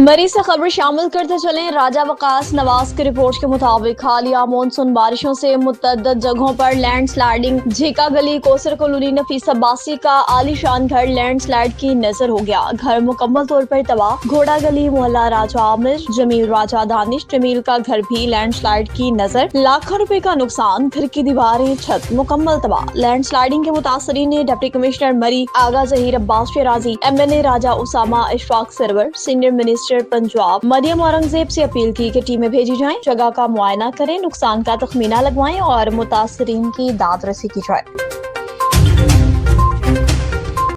मरी से खबर शामिल करते चलें। राजा वकास नवाज की रिपोर्ट के मुताबिक हालिया मानसून बारिशों से मुतअद्दिद जगहों पर लैंड स्लाइडिंग। झीका गली कोसर कॉलोनी नफीस अब्बासी का आलीशान घर लैंड स्लाइड की नजर हो गया। घर मुकम्मल तौर पर तबाह। घोड़ा गली मोहल्ला राजा आमिर जमील राजा दानिश जमील का घर भी लैंड स्लाइड की नजर। लाखों रुपए का नुकसान। घर की दीवारें छत मुकम्मल तबाह। लैंड स्लाइडिंग के मुतासरीन ने deputy commissioner Murree Agha Zaheer Abbas Shirazi, MNA Raja Usama Ishfaq Sarwar, senior minister Punjab Maryam Aurangzeb से अपील की कि टीमें भेजी जाएं, जगह का मुआयना करें, नुकसान का तखमीना लगवाएं और मुतासरीन की दाद रसी की जाए।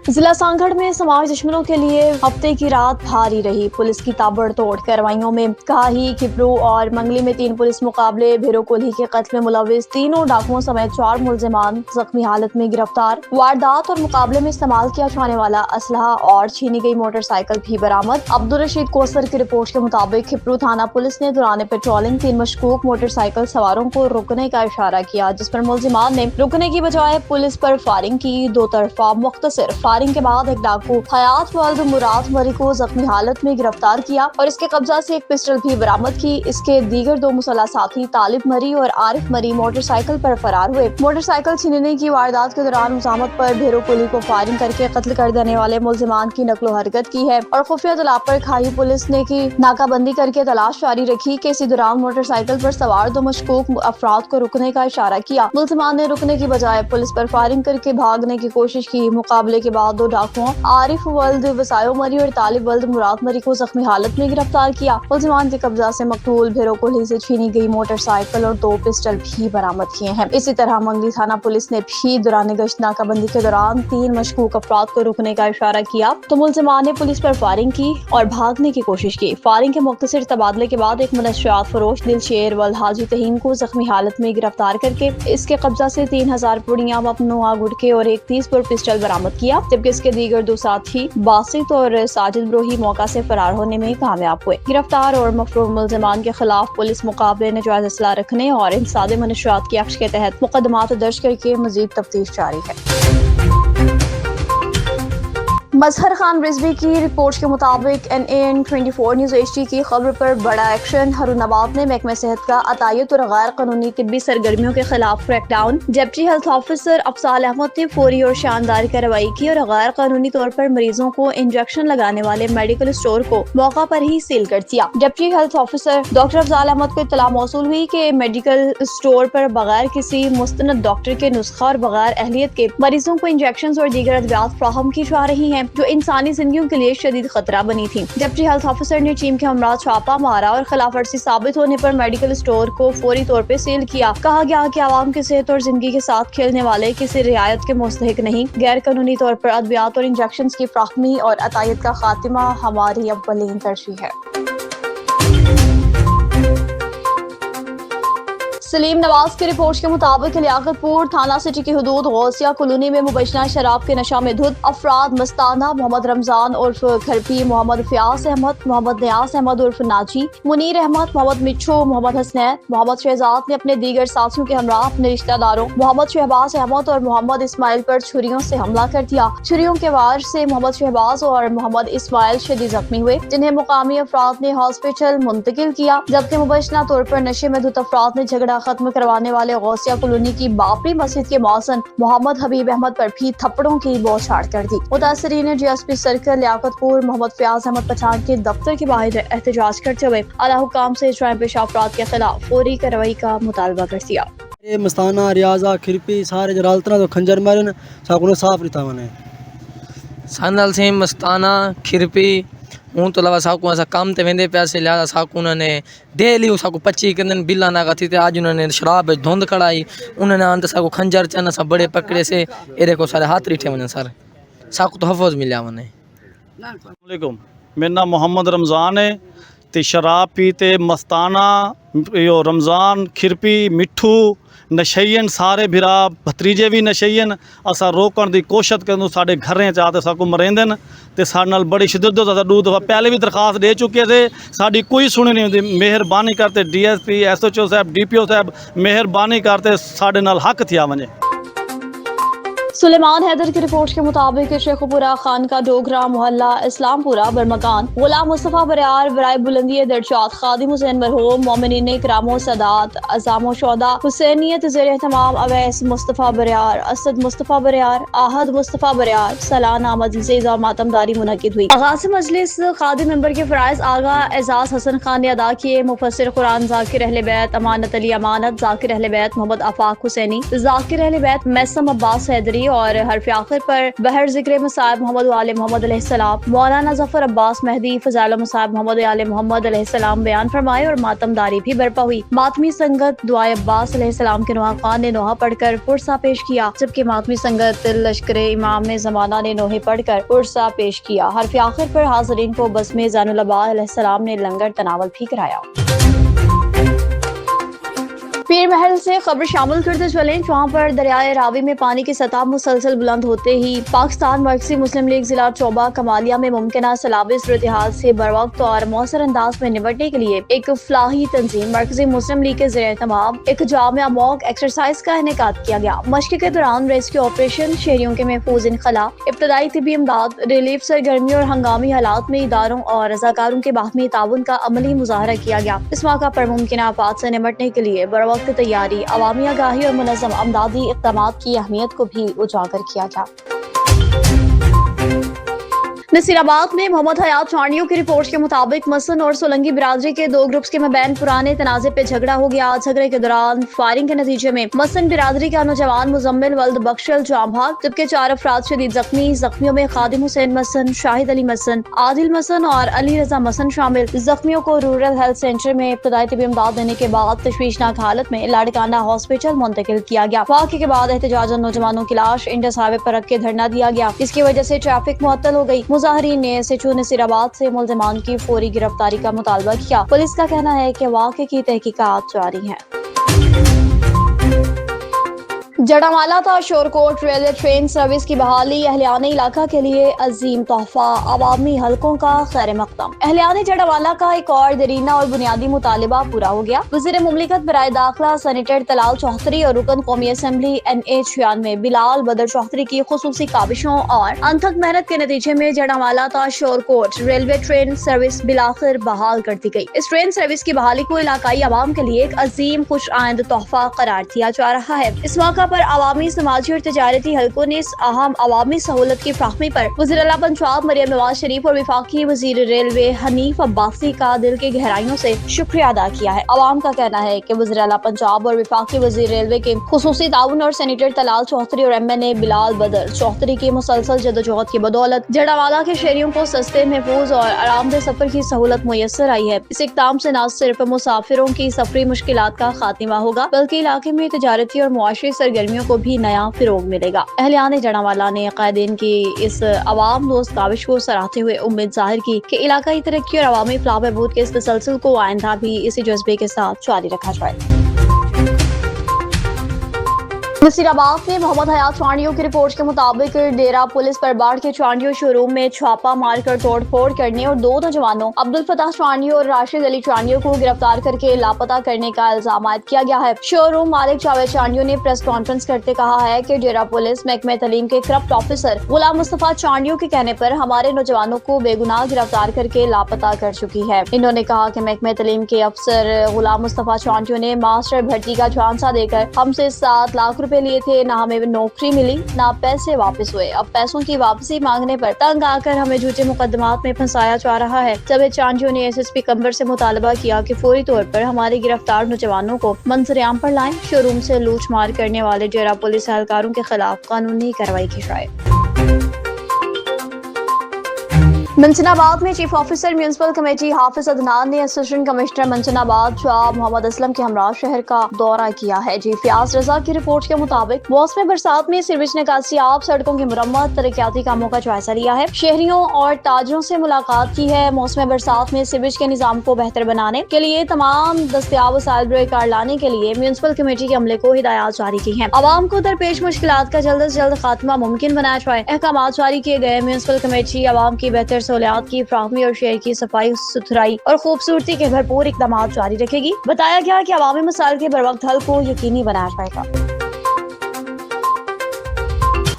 जिला सांगड़ में समाज दुश्मनों के लिए हफ्ते की रात भारी रही। पुलिस की ताबड़तोड़ कार्रवाइयों में काही, खिपरू और मंगली में 3 पुलिस मुकाबले। भेरो कोल्ही के कत्ल में मुलविस तीनों डाकुओं समेत 4 मुलजिमान जख्मी हालत में गिरफ्तार। वारदात और मुकाबले में इस्तेमाल किया जाने वाला असलहा और छीनी गई मोटरसाइकिल भी बरामद। अब्दुल रशीद कोसर की रिपोर्ट के मुताबिक खिपरू थाना पुलिस ने दौरान पेट्रोलिंग 3 मशकूक मोटरसाइकिल सवारों को रुकने का इशारा किया, जिस पर मुलजिमान ने रुकने की बजाय पुलिस पर फायरिंग की। 2 तरफा मुख्तसर फायरिंग के बाद एक डाकू हयात वल्द मुराद मरी को जख्मी हालत में गिरफ्तार किया और इसके कब्जा से एक पिस्टल भी बरामद की। इसके दीगर 2 मुसल्लह साथी तालिब मरी और आरिफ मरी मोटरसाइकिल पर फरार हुए। मोटरसाइकिल छीनने की वारदात के दौरान मुजामत पर भेरो कोली को फायरिंग करके कत्ल कर देने वाले मुलजिमान की नकलो हरकत की है और खुफिया तला पर खाई पुलिस ने की नाकाबंदी करके तलाश जारी रखी कि इसी दौरान मोटरसाइकिल पर सवार 2 मशकूक अफराद को रुकने का इशारा किया। मुलजिमान ने रुकने की बजाय पुलिस पर फायरिंग करके भागने की कोशिश की। मुकाबले के बाद 2 डाकुओं आरिफ वल्द वसायो मरी और तालिब वल्द मुराद मरी को जख्मी हालत में गिरफ्तार किया। मुलजिमान के कब्जा से मकतूल भेरो कोल्ही से छीनी गई मोटरसाइकिल और 2 पिस्टल भी बरामद किए हैं। इसी तरह मंगली थाना पुलिस ने भी दौरान गश्त नाकाबंदी के दौरान 3 मशकूक अफराद को रुकने का इशारा किया तो मुलजिमान ने पुलिस पर फायरिंग की और भागने की कोशिश की। फायरिंग के मुख्तसर तबादले के बाद एक मनशियात फरोश दिलशेर वल्द हाजी तहीन को जख्मी हालत में गिरफ्तार करके इसके कब्जा से 3000 पुड़ियां ममनुआ गुटके और एक 30 बोर पिस्टल बरामद किया, जबकि इसके दीगर 2 साथी बासित और साजिद ब्रोही मौका से फरार होने में कामयाब हुए। गिरफ्तार और मफरूर मुलजिमान के खिलाफ पुलिस मुकाबले नजायज असला रखने और इंसादे मनशियात की एक्ट के तहत मुकदमात दर्ज करके मजीद तफ्तीश जारी है। मजहर खान रिजवी की रिपोर्ट के मुताबिक NAN 24 न्यूज HD की खबर पर बड़ा एक्शन। हरुनाबाद ने महकमे सेहत का अतायत और गैर कानूनी तिब्बी सरगर्मियों के खिलाफ crackdown. Deputy health officer Afzal Ahmad ने फौरी और शानदार कार्रवाई की और गैर कानूनी तौर पर मरीजों को इंजेक्शन लगाने वाले मेडिकल स्टोर को मौका पर ही सील कर दिया। Deputy health officer doctor Afzal Ahmad को इत्तला मौसूल हुई कि मेडिकल स्टोर पर बगैर किसी मुस्तनद डॉक्टर के नुस्खा और बगैर अहलियत के मरीजों को इंजेक्शन और दीगर अद्वियात फराहम की जा रही है, जो इंसानी जिंदगियों के लिए शदीद खतरा बनी थी। डिप्टी हेल्थ ऑफिसर ने टीम के हमरा छापा मारा और खिलाफवर्जी साबित होने पर मेडिकल स्टोर को फौरी तौर पर सील किया। कहा गया कि आवाम की सेहत और जिंदगी के साथ खेलने वाले किसी रियायत के मुस्तहिक नहीं। गैर कानूनी तौर पर अद्वियात और इंजेक्शन की फराहमी और अतायत का खात्मा हमारी अव्वलीन तरजीह है। सलीम नवाज की रिपोर्ट के मुताबिक लियाकतपुर थाना सिटी की हुदूद गौसिया कॉलोनी में मुबैना शराब के नशा में धुत अफराद मस्ताना मोहम्मद रमजान उर्फ घरपी, मोहम्मद फयाज अहमद, मोहम्मद नियाज अहमद उर्फ नाजी, मुनीर अहमद, मोहम्मद मिच्छू, मोहम्मद हसनैन, मोहम्मद शहजाद ने अपने दीगर साथियों के हमरा अपने रिश्तेदारों मोहम्मद शहबाज अहमद और मोहम्मद इस्माइल पर छुरियों से हमला कर दिया। छुरियों के वार से मोहम्मद शहबाज और मोहम्मद इस्माइल शदीद जख्मी हुए, जिन्हें मुकामी अफराद ने हॉस्पिटल मुंतकिल किया, जबकि मुबैना तौर पर नशे में धुत अफराद ने झगड़ा खत्म करवाने वाले गौसिया कॉलोनी की बाबरी मस्जिद के मौसन मोहम्मद हबीब अहमद पर भी थप्पड़ों की बौछार कर दी। मुतासरीन ने DSP सर्कल लियाकतपुर मोहम्मद फयाज अहमद पठान के दफ्तर के बाहर एहतजाज करते हुए आला हुकाम से इजराए पेश अफराद के खिलाफ फौरी कार्रवाई का मुतालबा कर दिया। मस्ताना रियाजा खिरपी सारे जरालतना तो खंजर मारन साकुने साफ रिता मने सानल से मस्ताना खिरपी हूँ तो लवा साकू असा काम ते वेंदे पैसे लिया साकू उन्होंने डेली साकू 25 के दिन बिल्ला ना थी आज उन्होंने शराब धुंध कढ़ाई उन्होंने अंत साकू खंजर चन सा बड़े पकड़े से एरे को सारे हाथ रिठे वने सर साकू तो हफोज मिलिया मने। अस्सलामुअलैकुम, मेरा नाम मोहम्मद रमज़ान है। ते शराब पीते मस्ताना यो रमज़ान खिरपी मिठू नशेयन सारे भिरा भतरीजे भी नशेयन असा रोकण की कोशिश करूँ साढ़े घरें आते साकू मरेंदे ते साढ़े नाल बड़ी शिद्दत असा 2 दफ़ा पहले भी दरखास्त दे चुके थे, साड़ी कोई सुनी नहीं होती। मेहरबानी करते DSP SHO साहब DPO साहब मेहरबानी करते साढ़े नाल हक थिया वने। सुलेमान हैदर की रिपोर्ट के मुताबिक शेखुपुरा खान का डोगरा मोहल्ला इस्लामपुरा बरमकान गुलाम मुस्तफ़ा बरियार बराए बुलंदी दर्जात खादिम हुसैन मरहूम मोमिनीन इकरामो सदात अज़ामो शोदा हुसैनियत ज़ेर एहतमाम अवैस मुस्तफ़ा बरियार असद मुस्तफ़ा बरियार आहद मुस्तफ़ा बरियार सालाना मजलिस और मातमदारी मुनक़िद हुई। आगाज़ मजलिस खादिम मेंबर के फ़राइज़ आगा एजाज हसन खान ने अदा किए। मुफस्सिर कुरान ज़ाकिर अहले बैत अमानत अली अमानत, ज़ाकिर अहले बैत मोहम्मद आफाक हुसैनी, ज़ाकिर अहले बैत मैसम अब्बास हैदरी और हरफ आखिर पर बहर ज़िक्र मसाइब मोहम्मद आले मोहम्मद अलैहिस्सलाम मौलाना जफर अब्बास महदी फ़ज़ाइल मसाइब मोहम्मद आले मोहम्मद अलैहिस्सलाम बयान फरमाए और मातमदारी भी बरपा हुई। मातमी संगत दुआए अब्बास अलैहिस्सलाम के नोहा खान ने नोहा पढ़कर पुरसा पेश किया, जबकि मातमी संगत लश्कर इमाम ज़माना ने नोहे पढ़कर पुरसा पेश किया। हरफ आखिर पर हाज़रीन को बस्मे ज़ैनुल अब्बास अलैहिस्सलाम ने लंगर तनावल भी कराया। पीर महल से खबर शामिल करते चलें, जहाँ पर दरियाए रावी में पानी की सतह मुसलसल बुलंद होते ही पाकिस्तान मरकज़ी मुस्लिम लीग जिला चौबा कमालिया में मुमकिना सैलाबी सूरत-ए-हाल से बरवक्त और मौसर अंदाज में निपटने के लिए एक फलाही तंजीम मरकज़ी मुस्लिम लीग के ज़ेर एहतमाम एक जामिया मॉक एक्सरसाइज का इनेकाद किया गया। मशक़ के दौरान रेस्क्यू ऑपरेशन, शहरियों के महफूज इनखला, इब्तदाई तिब्बी इमदाद, रिलीफ सरगर्मी और हंगामी हालात में इदारों और रज़ाकारों के बाहमी ताउन का अमली मुज़ाहरा किया गया। इस मौका पर मुमकिना आफात से निपटने के लिए बरवक्त तैयारी, अवामी आगाही और मुनज़्ज़म अमदादी इक़दामात की अहमियत को भी उजागर किया गया। नसीराबाद में मोहम्मद हयात चांडियों की रिपोर्ट के मुताबिक मसन और सोलंगी बिरादरी के दो ग्रुप्स के मबैन पुराने तनाज़े पे झगड़ा हो गया। झगड़े के दौरान फायरिंग के नतीजे में मसन बिरादरी का नौजवान मुजम्मिल वल्द बख्शल जाम भाग, जबकि 4 अफराद शदीद जख्मी। जख्मियों में खादिम हुसैन मसन, शाहिद अली मसन, आदिल मसन और अली रजा मसन शामिल। जख्मियों को रूरल हेल्थ सेंटर में इब्तदाई तिब्बी इमदाद देने के बाद तशवीशनाक हालत में लाड़काना हॉस्पिटल मुंतकिल किया गया। वाक़े के बाद एहतजाजन नौजवानों की लाश इंडस हाईवे पर रख के धरना दिया गया, इसकी वजह से ट्रैफिक मुअत्तल हो गई। मुजाहिरीन ने एसएचओ नसीराबाद से मुल्ज़िमान की फौरी गिरफ्तारी का मुतालबा किया। पुलिस का कहना है कि वाक़े की तहकीकात जारी है। जड़ावाला था शोरकोट रेलवे ट्रेन सर्विस की बहाली अहलियाने इलाका के लिए अजीम तोहफा, अवामी हलकों का खैर मकदम। अहलियाने जड़ावाला का एक और दरीना और बुनियादी मुतालिबा पूरा हो गया। वज़ीर मुमलिकत बराए दाखिला सेनेटर तलाल चौधरी और रुकन कौमी असम्बली NA96 बिलाल बदर चौधरी की खुसूसी काबिशों और अनथक मेहनत के नतीजे में जड़ावाला था शोरकोट रेलवे ट्रेन सर्विस बिलाखिर बहाल कर दी गई। इस ट्रेन सर्विस की बहाली को इलाकाई आवाम के लिए एक अजीम खुश आइंद तोहफा करार दिया जा रहा है। इस मौका पर अवामी, समाजी और तजारती हलकों ने इस अहम अवामी सहूलत की फ्राहमी पर वज़ीर आला पंजाब मरियम नवाज शरीफ और वफाकी वज़ीर रेलवे हनीफ अब्बासी का दिल के गहराइयों से शुक्रिया अदा किया है। अवाम का कहना है कि वज़ीर आला पंजाब और वफाकी वज़ीर रेलवे के खुसूसी ताउन और सेनेटर तलाल चौधरी और MNA बिलाल बदर चौधरी की मुसलसल जदोजहद की बदौलत जड़ावाला के शहरियों को सस्ते, महफूज और आरामदेह सफर की सहूलत मुयस्सर आई है। इस इक़दाम से न सिर्फ मुसाफिरों की सफरी मुश्किलात का खात्मा होगा, बल्कि इलाके में तजारती और मुआशरी सरगर्मियों को भी नया फिरोग मिलेगा। अहलियाने जड़ावाला ने कायदीन की इस अवाम दोस्त काविश को सराहते हुए उम्मीद जाहिर की कि इलाकाई तरक्की और अवामी फलाह बहबूद के इस तसलसल को आइंदा भी इसी जज्बे के साथ जारी रखा जाए। नसीराबाद में मोहम्मद हयात चांडियों की रिपोर्ट के मुताबिक डेरा पुलिस पर बाढ़ के चांडियों शोरूम में छापा मारकर तोड़ फोड़ करने और 2 नौजवानों अब्दुल फताह चांडियों और राशिद अली चांडियों को गिरफ्तार करके लापता करने का इल्जाम आयद किया गया है। शोरूम मालिक जावेद चांडियों ने प्रेस कॉन्फ्रेंस करते कहा है कि डेरा पुलिस महकमे तलीम के करप्ट ऑफिसर गुलाम मुस्तफा चांडियों के कहने पर हमारे नौजवानों को बेगुनाह गिरफ्तार करके लापता कर चुकी है। इन्होंने कहा कि महकमे तलीम के अफसर गुलाम मुस्तफा चांडियों ने मास्टर भर्ती का झांसा देकर हमसे 7 लाख रुपए लिए थे, ना हमें नौकरी मिली, ना पैसे वापस हुए। अब पैसों की वापसी मांगने पर तंग आकर हमें झूठे मुकदमात में फंसाया जा रहा है। जावेद चांडियों ने SSP कंबर से मुतालबा किया कि फौरी तौर पर हमारे गिरफ्तार नौजवानों को मंजर-ए-आम पर लाएं। शोरूम से लूट मार करने वाले डेरा पुलिस एहलकारों के खिलाफ कानूनी कार्रवाई की जाए। मंचनाबाद में चीफ ऑफिसर म्यूनिसिपल कमेटी हाफिज अदनान ने असिस्टेंट कमिश्नर मंचनाबाद शाह मोहम्मद असलम के हमरा शहर का दौरा किया है। जी फियाज रजा की रिपोर्ट के मुताबिक मौसम बरसात में सीवरेज निकासी, आब सड़कों की मुरम्मत, तरक्याती कामों का जायजा लिया है। शहरियों और ताजरों से मुलाकात की है। मौसम बरसात में सीवरेज के निजाम को बेहतर बनाने के लिए तमाम दस्तियाब वसाइल बरकार लाने के लिए म्यूनिसिपल कमेटी के अमले को हिदायत जारी की है। आवाम को दरपेश मुश्किलात का जल्द से जल्द खात्मा मुमकिन बनाया जाए। अहकामात जारी किए गए। म्यूनिसिपल कमेटी आवाम की बेहतर सहूलियात की फ्राहमी और शहर की सफाई सुथराई और खूबसूरती के भरपूर इक़दाम जारी रखेगी। बताया गया कि अवामी मसाइल के बरवक्त हल को यकीनी बनाया जाएगा।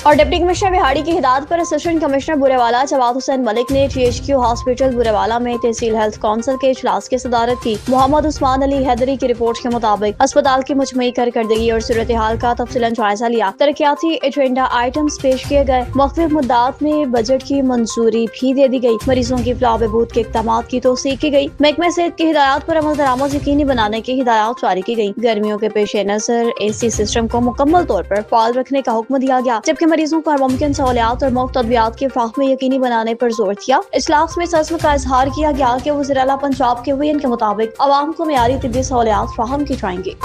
और डिप्टी कमिश्नर बिहाड़ी की हिदायत पर असिस्टेंट कमिश्नर बुरेवाला जवाद हुसैन मलिक ने THQ हॉस्पिटल बुरेवाला में तहसील हेल्थ काउंसिल के इजलास की सदारत की। मोहम्मद उस्मान अली हैदरी की रिपोर्ट के मुताबिक अस्पताल की मजमूई कारकर्दगी और सूरत हाल का तफसीलन जायजा लिया। तरक्याती एजेंडा आइटम्स पेश किए गए। मुख्तलिफ मुद्दात में बजट की मंजूरी भी दे दी गई। मरीजों की फलाह बहबूद के इक़दाम की तौसीक की गई। महकमे सेहत की हिदायत पर अमल दरामद यकीनी बनाने की हिदायत जारी की गई। गर्मियों के पेश नज़र AC सिस्टम को मुकम्मल तौर पर फाल रखने का हुक्म दिया गया, जबकि मरीजों को हर मुमकिन सहूलियात और मुफ्त अद्वियात की फराहमी यकीनी बनाने पर जोर दिया। इजलास में इस अज़्म का इजहार किया गया कि वज़ीर आला पंजाब के हुईन के मुताबिक अवाम को मियारी तिब्बी सहूलियात फराहम की जाएंगी।